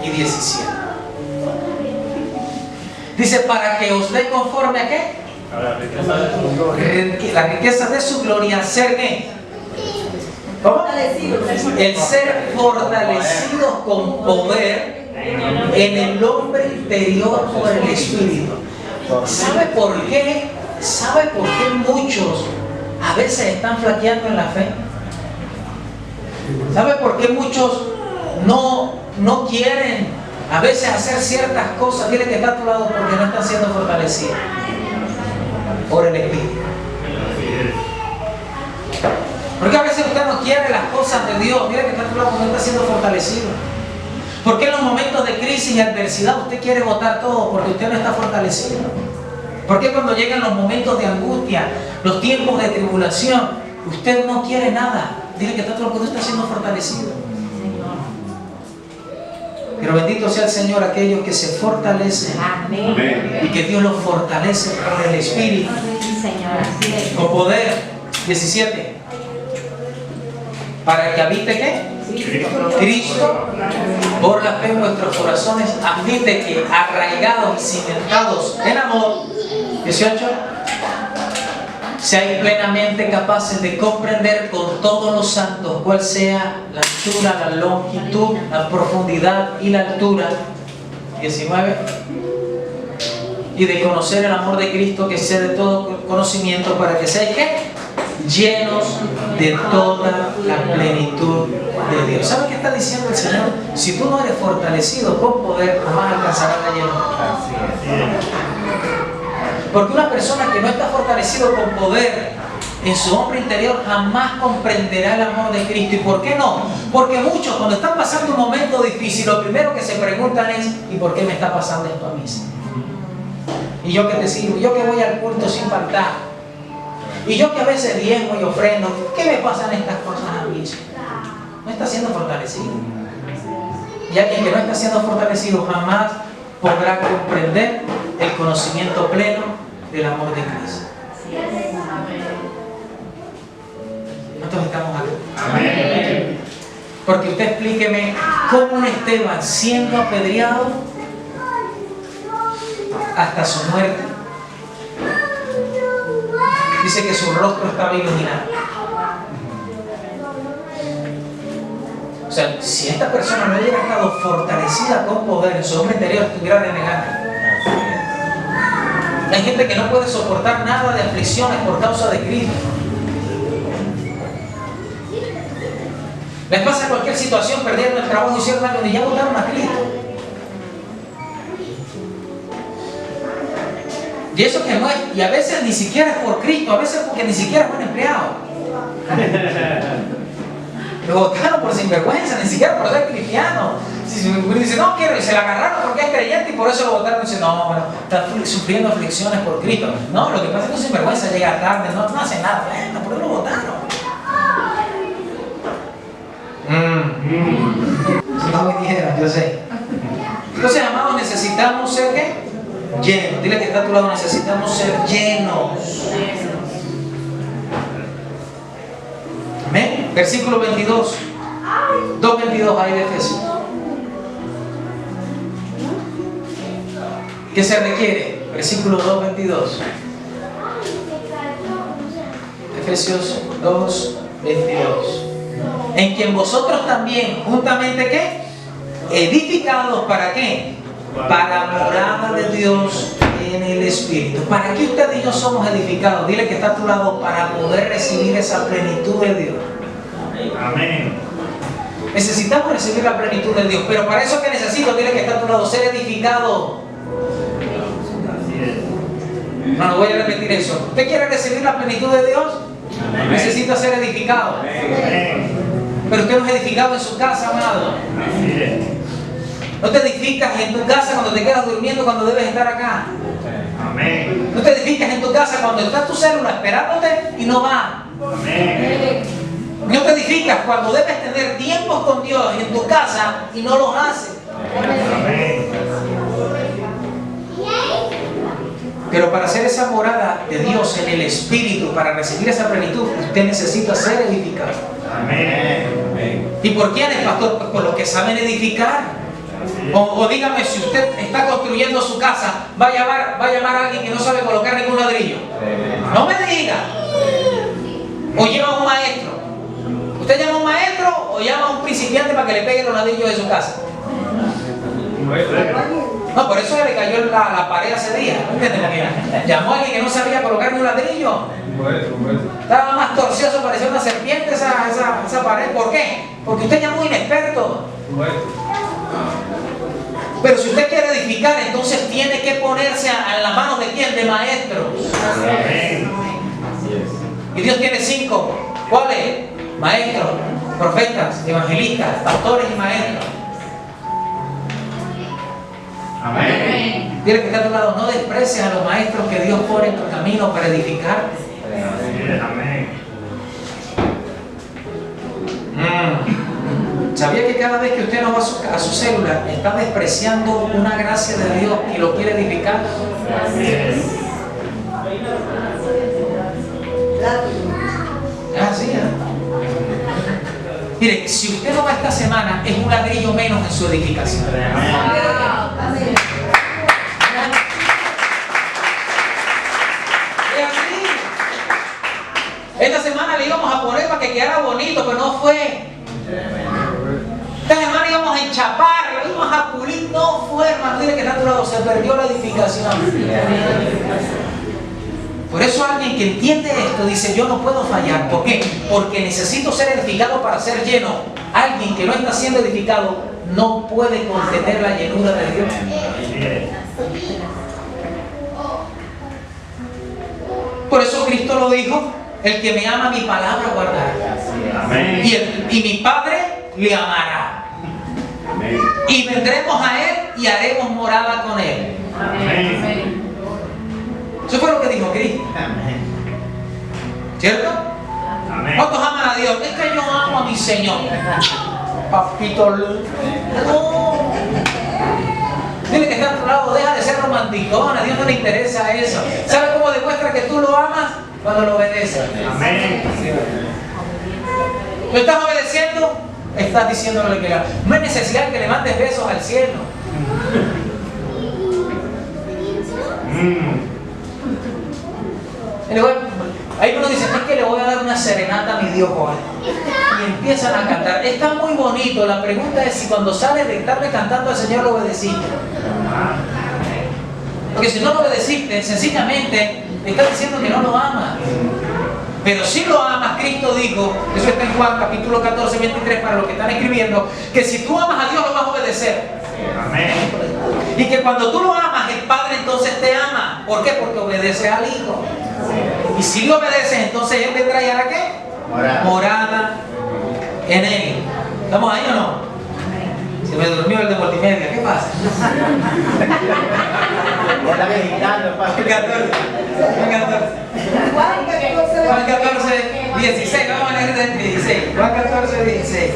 y 17. Dice, para que os dé conforme a qué? La riqueza de su gloria, ser qué? ¿Cómo? El ser fortalecidos con poder en el hombre interior por el Espíritu. ¿Sabe por qué? ¿Sabe por qué muchos a veces están flaqueando en la fe? ¿Sabe por qué muchos no quieren a veces hacer ciertas cosas? Dile que está a tu lado, porque no están siendo fortalecidos por el Espíritu. Porque a veces usted no quiere las cosas de Dios. Dile que está a tu lado, porque no está siendo fortalecido. Porque en los momentos de crisis y adversidad usted quiere botar todo porque usted no está fortalecido. Porque cuando llegan los momentos de angustia, los tiempos de tribulación, usted no quiere nada. Dile que está a tu lado, porque no está siendo fortalecido. Pero bendito sea el Señor, aquellos que se fortalecen. Amén. Y que Dios los fortalece por el Espíritu. Con poder. 17. Para que habite ¿qué? Cristo por la fe en vuestros corazones, a fin de que arraigados y cimentados en amor. 18. Seáis plenamente capaces de comprender con todos los santos cuál sea la altura, la longitud, la profundidad y la altura. 19. Y de conocer el amor de Cristo que excede todo conocimiento, para que seáis ¿qué? Llenos de toda la plenitud de Dios. ¿Sabe qué está diciendo el Señor? Si tú no eres fortalecido con poder, jamás alcanzarás la llenura. Porque una persona que no está fortalecido con poder en su hombre interior jamás comprenderá el amor de Cristo. ¿Y por qué no? Porque muchos cuando están pasando un momento difícil, lo primero que se preguntan es: ¿y por qué me está pasando esto a mí? Y yo que te sirvo, yo que voy al culto sin faltar, y yo que a veces diezmo y ofrendo, ¿qué me pasan estas cosas a mí? No está siendo fortalecido. Y alguien que no está siendo fortalecido jamás podrá comprender el conocimiento pleno del amor de Cristo. ¿Cuántos están Porque usted explíqueme cómo un Esteban siendo apedreado hasta su muerte, dice que su rostro estaba iluminado. O sea, si esta persona no hubiera estado fortalecida con poder en su hombre interior, estuviera renegando. Hay gente que no puede soportar nada de aflicciones por causa de Cristo. Les pasa cualquier situación, perdieron el trabajo, hicieron algo y ya votaron a Cristo. Y eso que no es, y a veces ni siquiera es por Cristo, a veces porque ni siquiera es buen empleado. Lo votaron por sinvergüenza, ni siquiera por ser cristiano. Si dice, no quiero, y se la agarraron porque es creyente y por eso lo votaron. Y dice, no, bueno, está sufriendo aflicciones por Cristo. No, lo que pasa es que un sinvergüenza llega tarde, no hace nada. Bueno, por eso lo votaron. No me dijeron, yo sé. Entonces, amados, necesitamos ser ¿qué? Llenos. Dile que está a tu lado, necesitamos ser llenos. Amén. Versículo 22. 2:22 ahí de Efesios. ¿Qué se requiere? Versículo 2:22. Efesios 2:22. En quien vosotros también, juntamente ¿qué? Edificados, ¿para qué? Para morada de Dios en el Espíritu. ¿Para qué usted y yo somos edificados? Dile que está a tu lado, para poder recibir esa plenitud de Dios. Amén. Necesitamos recibir la plenitud de Dios, pero para eso que necesito, dile que está a tu lado, ser edificado. Así es. No voy a repetir eso. ¿Usted quiere recibir la plenitud de Dios? Amén. Necesita ser edificado. Amén. Pero usted no es edificado en su casa, amado. Así es. No te edificas en tu casa cuando te quedas durmiendo cuando debes estar acá. Amén. No te edificas en tu casa cuando está tu célula esperándote y no va. Amén. No te edificas cuando debes tener tiempos con Dios en tu casa y no los haces. Amén. Pero para hacer esa morada de Dios en el Espíritu, para recibir esa plenitud, usted necesita ser edificado. Amén. ¿Y por quiénes, pastor? Pues por los que saben edificar. O dígame, si usted está construyendo su casa, va a llamar a alguien que no sabe colocar ningún ladrillo. No me diga. O lleva a un maestro. ¿Usted llama a un maestro o llama a un principiante para que le pegue los ladrillos de su casa? No, por eso le cayó la pared ese día. ¿Entiendes? Porque llamó a alguien que no sabía colocar ni un ladrillo. Estaba más torcioso, parecía una serpiente esa pared. ¿Por qué? Porque usted llamó a un inexperto. Pero si usted quiere edificar, entonces tiene que ponerse en las manos de quién? De maestros. Amén. Y Dios tiene 5. ¿Cuáles? Maestros, profetas, evangelistas, pastores y maestros. Amén. Dile que está a tu lado, no desprecies a los maestros que Dios pone en tu camino para edificarte. Así es. Amén. ¿Sabía que cada vez que usted no va a su célula está despreciando una gracia de Dios y lo quiere edificar? Así es. Es así, ¿eh? Mire, si usted no va esta semana, es un ladrillo menos en su edificación. Amén. Es así. Esta semana le íbamos a poner para que quedara bonito, pero no fue. Esta semana íbamos a enchapar, lo íbamos a pulir, no fue, hermano. Dile que está a tu lado, se perdió la edificación. Por eso alguien que entiende esto dice, yo no puedo fallar. ¿Por qué? Porque necesito ser edificado para ser lleno. Alguien que no está siendo edificado no puede contener la llenura de Dios. Así es. Por eso Cristo lo dijo, el que me ama mi palabra guardará. Amén. Y mi Padre le amará. Amén. Y vendremos a Él y haremos morada con Él. Amén. Eso fue lo que dijo Cristo. ¿Cierto? Amén. ¿Cuántos aman a Dios? Es que yo amo a mi Señor. Papito. No. Dile que está a tu lado, deja de ser romanticón. A Dios no le interesa eso. ¿Sabe cómo demuestra que tú lo amas? Cuando lo obedeces. Amén. ¿Lo estás obedeciendo? estás diciéndole que no es necesidad que le mandes besos al cielo. Y luego, ahí uno dice, es que le voy a dar una serenata a mi Dios hoy. Y empiezan a cantar. Está muy bonito. La pregunta es si cuando sales de estarle cantando al Señor lo obedeciste. Porque si no lo obedeciste, sencillamente estás diciendo que no lo amas. Pero si lo amas, Cristo dijo, eso está en Juan capítulo 14, 23, para los que están escribiendo, que si tú amas a Dios lo vas a obedecer. Amén. Y que cuando tú lo amas, el Padre entonces te ama. ¿Por qué? Porque obedece al Hijo. Y si le obedeces, entonces Él vendrá y hará ¿qué? Morada en Él. ¿Estamos ahí o no? Se me durmió el de multimedia. ¿Qué pasa? Ya está meditando, Juan 14. Juan 14, 16. Vamos a leer del 16. Juan 14, 16.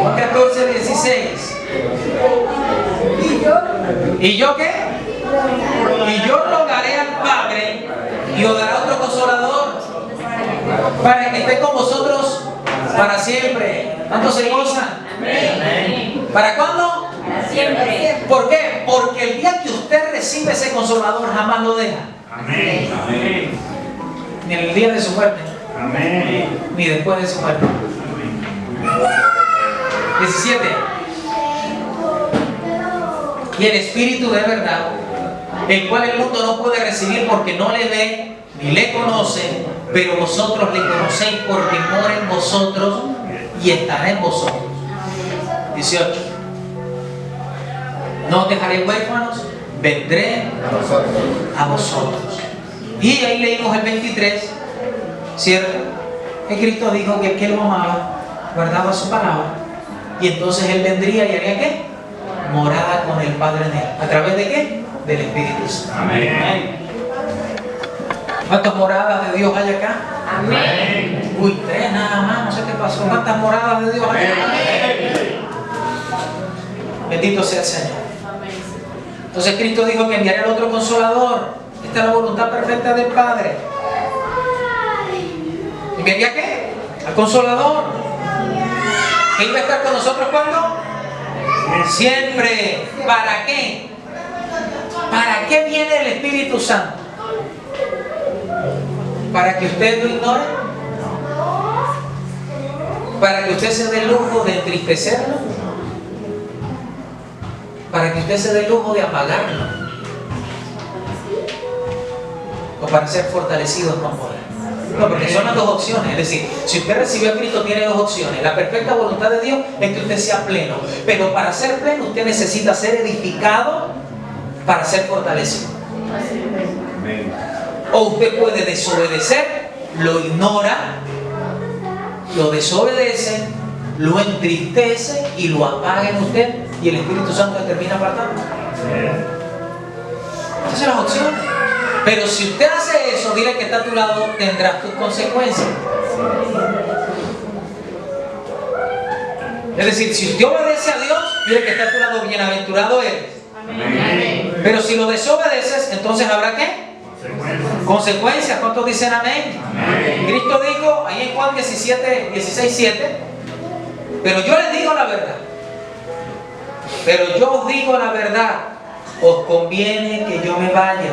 Juan 14, 16. ¿Y yo qué? Y yo rogaré al Padre y os dará otro consolador para que esté con vosotros para siempre. ¿Cuántos se gozan? ¿Para cuándo? Para siempre. ¿Por qué? Porque el día que usted recibe ese consolador jamás lo deja. Amén. Amén. Ni en el día de su muerte, Amén. ni después de su muerte. 17. Y el Espíritu de verdad, el cual el mundo no puede recibir porque no le ve ni le conoce, pero vosotros le conocéis porque mora en vosotros y estará en vosotros. 18. No os dejaré huérfanos, vendré a vosotros. Y ahí leímos el 23, ¿cierto? Que Cristo dijo que el que lo amaba guardaba su palabra y entonces Él vendría y haría ¿qué? Morada con el Padre en Él. ¿A través de qué? Del Espíritu Santo. Amén. ¿Cuántas moradas de Dios hay acá? Amén. Uy, 3 nada más, no sé qué pasó. ¿Cuántas moradas de Dios hay acá? Bendito sea el Señor. Entonces Cristo dijo que enviaría al otro consolador. Esta es la voluntad perfecta del Padre. ¿Enviaría qué? Al consolador. ¿Que iba a estar con nosotros cuándo? Siempre. ¿Para qué? ¿Para qué viene el Espíritu Santo? ¿Para que usted lo ignore? ¿Para que usted se dé el lujo de entristecerlo? ¿Para que usted se dé el lujo de apagarlo? ¿O para ser fortalecido con poder? No, porque son las dos opciones. Es decir, si usted recibió a Cristo, tiene dos opciones. La perfecta voluntad de Dios es que usted sea pleno. Pero para ser pleno, usted necesita ser edificado para ser fortalecido. Amén. O usted puede desobedecer, lo ignora, lo desobedece, lo entristece y lo apaga en usted y el Espíritu Santo le termina apartando. Esas son las opciones. Pero si usted hace eso, dile que está a tu lado, tendrás tus consecuencias. Es decir, si usted obedece a Dios, dile que está a tu lado, bienaventurado eres. Amén. Pero si lo desobedeces, entonces habrá ¿qué? Consecuencias. ¿Cuántos dicen amén? Amén. Cristo dijo ahí en Juan 16, 7, pero yo les digo la verdad. Pero yo os digo la verdad, os conviene que yo me vaya.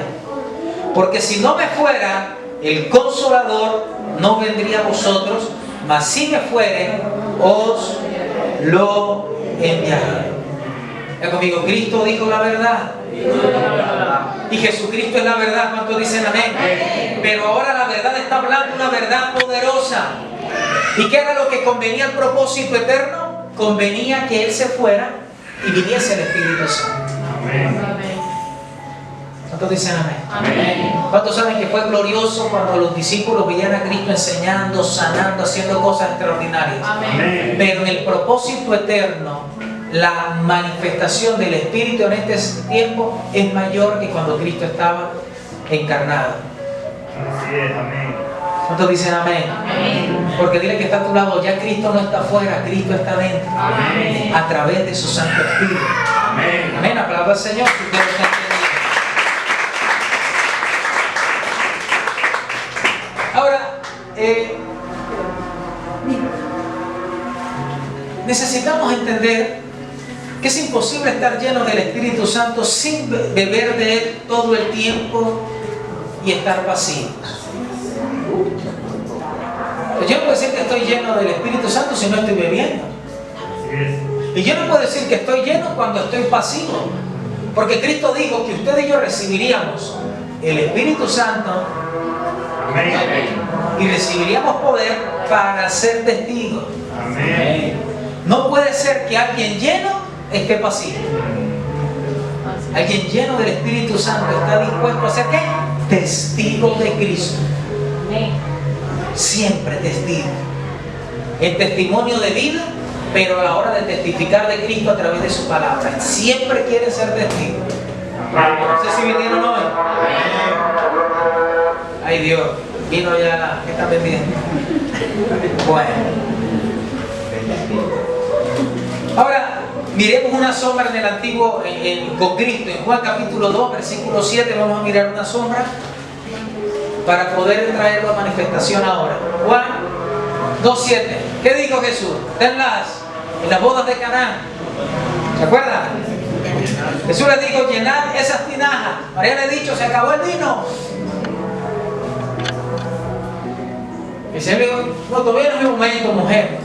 Porque si no me fuera, el Consolador no vendría a vosotros, mas si me fuere, os lo enviaré. Ya conmigo, Cristo dijo la verdad. Y Jesucristo es la verdad. ¿Cuántos dicen amén? Pero ahora la verdad está hablando una verdad poderosa. ¿Y qué era lo que convenía al propósito eterno? Convenía que Él se fuera y viniese el Espíritu Santo. Amén. ¿Cuántos dicen amén? Amén. ¿Cuántos saben que fue glorioso cuando los discípulos veían a Cristo enseñando, sanando, haciendo cosas extraordinarias? Amén. Pero en el propósito eterno, la manifestación del Espíritu en este tiempo es mayor que cuando Cristo estaba encarnado. Así es, amén. ¿Cuántos dicen amén? Amén. Porque dile que está a tu lado, ya Cristo no está afuera, Cristo está dentro. Amén. A través de su Santo Espíritu. Amén. Amén, aplauda al Señor si usted lo está entendiendo. Ahora, necesitamos entender que es imposible estar lleno del Espíritu Santo sin beber de Él todo el tiempo y estar pasivos. Yo no puedo decir que estoy lleno del Espíritu Santo si no estoy bebiendo. Y yo no puedo decir que estoy lleno cuando estoy pasivo. Porque Cristo dijo que usted y yo recibiríamos el Espíritu Santo y recibiríamos poder para ser testigos. Amén. No puede ser que alguien lleno esté pasivo. Alguien lleno del Espíritu Santo está dispuesto a ser ¿qué? Testigo de Cristo. Siempre testigo. El testimonio de vida, pero a la hora de testificar de Cristo a través de su palabra. Siempre quiere ser testigo. No sé si vinieron hoy. Ay Dios, vino ya, ¿qué está pendiente? Bueno. Ahora, miremos una sombra en el antiguo, con Cristo. En Juan capítulo 2, versículo 7, vamos a mirar una sombra para poder traerlo a manifestación ahora. Juan 2.7. ¿Qué dijo Jesús? En las bodas de Caná. ¿Se acuerdan? Jesús les dijo, llenad esas tinajas. María le ha dicho, se acabó el vino. Y se le dijo, no, todavía no es mi momento, mujer.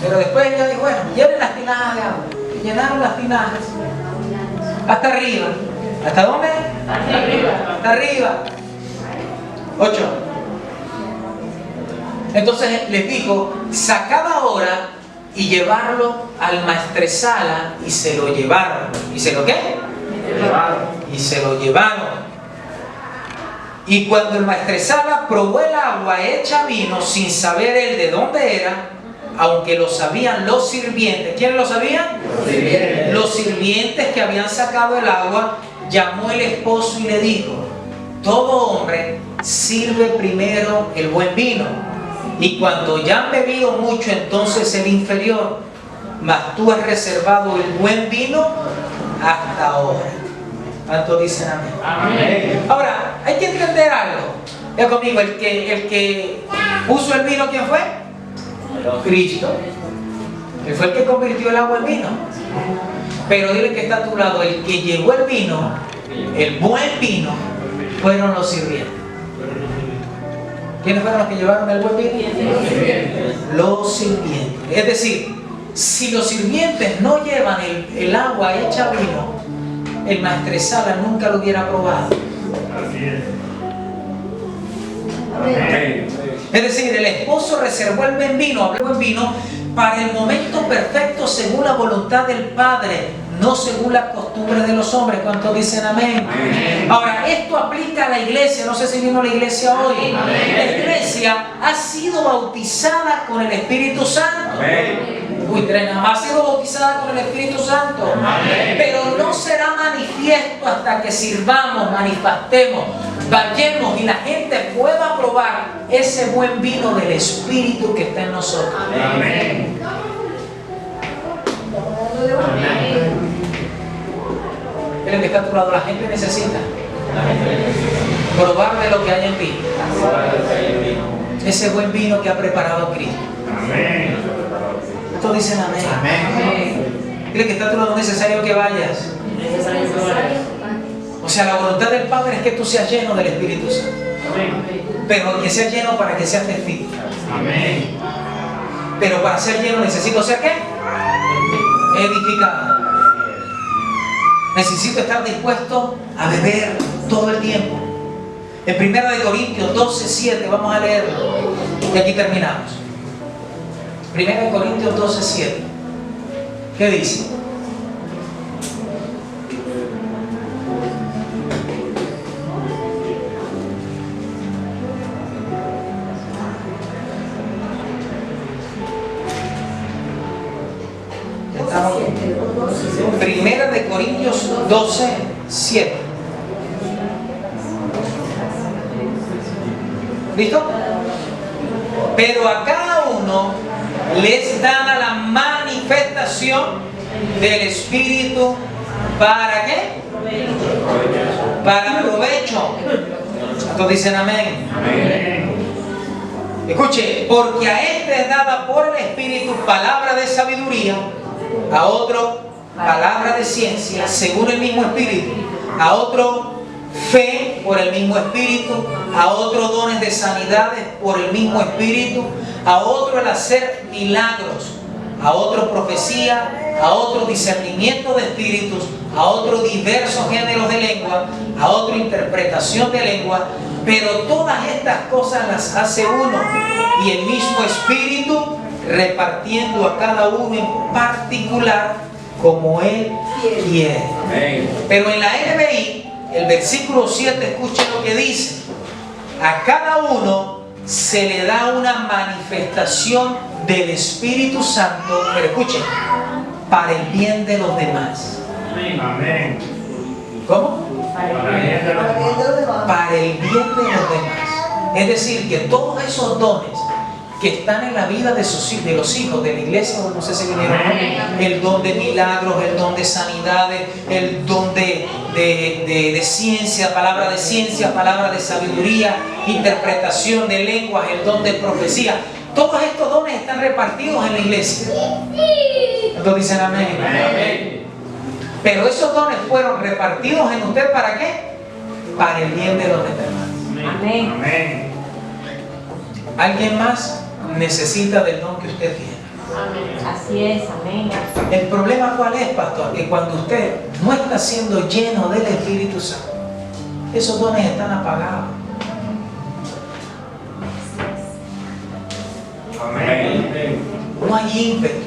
Pero después ella dijo, bueno, llenen las tinajas de agua. Y llenaron las tinajas. Hasta arriba. ¿Hasta dónde? Hasta arriba. Hasta arriba. 8. Entonces les dijo, sacad ahora y llevarlo al maestresala, y se lo llevaron. ¿Y se lo qué? Y se lo llevaron. Y cuando el maestresala probó el agua hecha vino, sin saber él de dónde era, aunque lo sabían los sirvientes. ¿Quiénes lo sabían? Los sirvientes que habían sacado el agua, llamó el esposo y le dijo, todo hombre sirve primero el buen vino, y cuando ya han bebido mucho, entonces el inferior, mas tú has reservado el buen vino hasta ahora. ¿Cuántos dicen amén? Amén. Ahora, hay que entender algo. Ya conmigo, el que puso el vino, ¿quién fue? Cristo. Él fue el que convirtió el agua en vino. Pero dile que está a tu lado, el que llevó el vino, el buen vino, fueron los sirvientes. ¿Quiénes fueron los que llevaron el buen vino? Los sirvientes. Es decir, si los sirvientes no llevan el agua hecha vino, el maestresala nunca lo hubiera probado. Así es. Amén. Es decir, el esposo reservó el buen vino, para el momento perfecto según la voluntad del Padre, no según la costumbre de los hombres. ¿Cuántos dicen amén? Amén. Ahora, esto aplica a la iglesia. No sé si vino la iglesia hoy. Amén. La iglesia ha sido bautizada con el Espíritu Santo. Amén. Uy, ha sido bautizada con el Espíritu Santo. Amén. Pero no será manifiesto hasta que sirvamos, manifestemos, vayamos y la gente pueda probar ese buen vino del Espíritu que está en nosotros. Amén. El que está a tu lado, la gente necesita probar de lo que hay en ti. Ese buen vino que ha preparado Cristo. Amén. Todos dicen amén. Amén. Dile que está a tu lado, necesario que vayas. O sea, la voluntad del Padre es que tú seas lleno del Espíritu Santo. Pero que seas lleno para que seas testigo. Amén. Pero para ser lleno necesito ser ¿qué? Edificado. Necesito estar dispuesto a beber todo el tiempo. En 1 Corintios 12:7 vamos a leerlo. Y aquí terminamos. 1 Corintios 12:7. ¿Qué dice? Primera de Corintios 12:7. ¿Listo? Pero a cada uno les dada la manifestación del Espíritu. ¿Para qué? Para provecho. ¿Todos dicen amén? Amén. Escuche, porque a este es dada por el Espíritu palabra de sabiduría, a otro palabra de ciencia según el mismo Espíritu, a otro fe por el mismo Espíritu, a otro dones de sanidades por el mismo Espíritu, a otro el hacer milagros, a otro profecía, a otro discernimiento de espíritus, a otro diversos géneros de lengua, a otro interpretación de lengua, pero todas estas cosas las hace uno y el mismo Espíritu, repartiendo a cada uno en particular como Él quiere. Pero en la NBI, el versículo 7, escuchen lo que dice: a cada uno se le da una manifestación del Espíritu Santo, pero escuchen, para el bien de los demás. Amén. ¿Cómo? Para el bien de los demás. Para el bien de los demás. Es decir, que todos esos dones que están en la vida de los hijos de la iglesia, no sé si vinieron, el don de milagros, el don de sanidades, el don de ciencia, palabra de sabiduría, interpretación de lenguas, el don de profecía. Todos estos dones están repartidos en la iglesia. Entonces dicen amén. Amén. Pero esos dones fueron repartidos en usted, ¿para qué? Para el bien de los demás. Amén. Amén. ¿Alguien más necesita del don que usted tiene? Así es, amén. El problema, ¿cuál es, pastor? Que cuando usted no está siendo lleno del Espíritu Santo, esos dones están apagados. Amén. No hay ímpetu,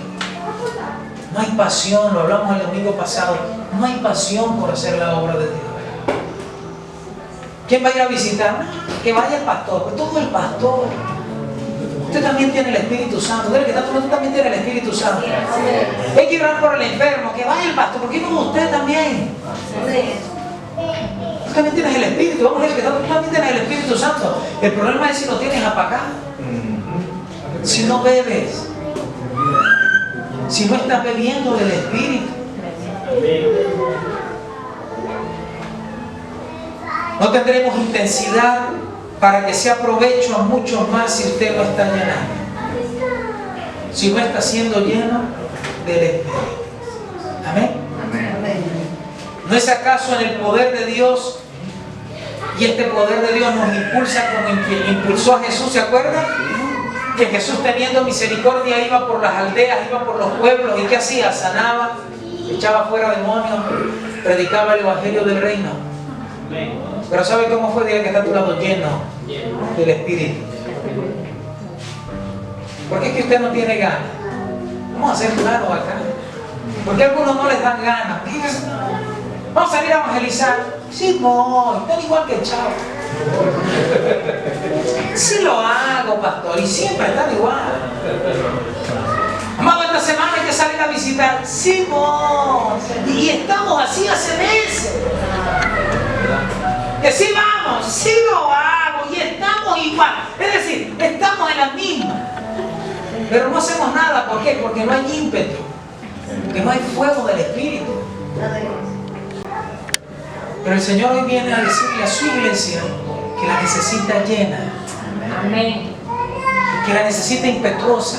no hay pasión. Lo hablamos el domingo pasado. No hay pasión por hacer la obra de Dios. ¿Quién va a ir a visitar? Que vaya el pastor. Pues todo el pastor. Usted también tiene el Espíritu Santo. Usted también tiene el Espíritu Santo. Hay que orar por el enfermo. Que vaya el pastor. ¿Por qué no usted también? Tú también tienes el Espíritu. Vamos a ver que tú también tienes el Espíritu Santo. El problema es si lo tienes apagado. Si no bebes. Si no estás bebiendo del Espíritu. No tendremos intensidad para que sea provecho a muchos más si usted no está llenando. Si no está siendo lleno del Espíritu. Amén. ¿No es acaso en el poder de Dios? Y este poder de Dios nos impulsa como impulsó a Jesús, ¿se acuerdan? Que Jesús, teniendo misericordia, iba por las aldeas, iba por los pueblos. ¿Y qué hacía? Sanaba, echaba fuera demonios, predicaba el evangelio del reino. Pero ¿sabe cómo fue? Diga que está a tu lado, lleno del Espíritu. ¿Por qué es que usted no tiene ganas? Vamos a ser claros acá. ¿Por qué a algunos no les dan ganas? Vamos a salir a evangelizar. Sí, no, están igual que el chavo. Sí lo hago, pastor, y siempre están igual. Amado, esta semana hay que salir a visitar. Sí, no. Y estamos así hace meses. Que sí vamos, sí lo hago, y estamos igual. Es decir, estamos en la misma. Pero no hacemos nada. ¿Por qué? Porque no hay ímpetu. Porque no hay fuego del Espíritu. Pero el Señor hoy viene a decirle a su iglesia que la necesita llena. Amén. Que la necesita impetuosa.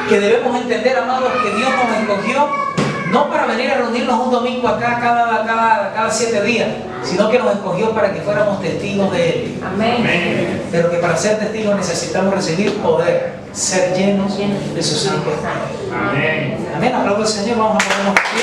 Que debemos entender, amados, que Dios nos escogió no para venir a reunirnos un domingo acá cada 7 días, sino que nos escogió para que fuéramos testigos de Él. Amén. Pero que para ser testigos necesitamos recibir poder, ser llenos de su Santo Espíritu. Amén. Amén. Aplaudo al Señor. Vamos a ponernos aquí.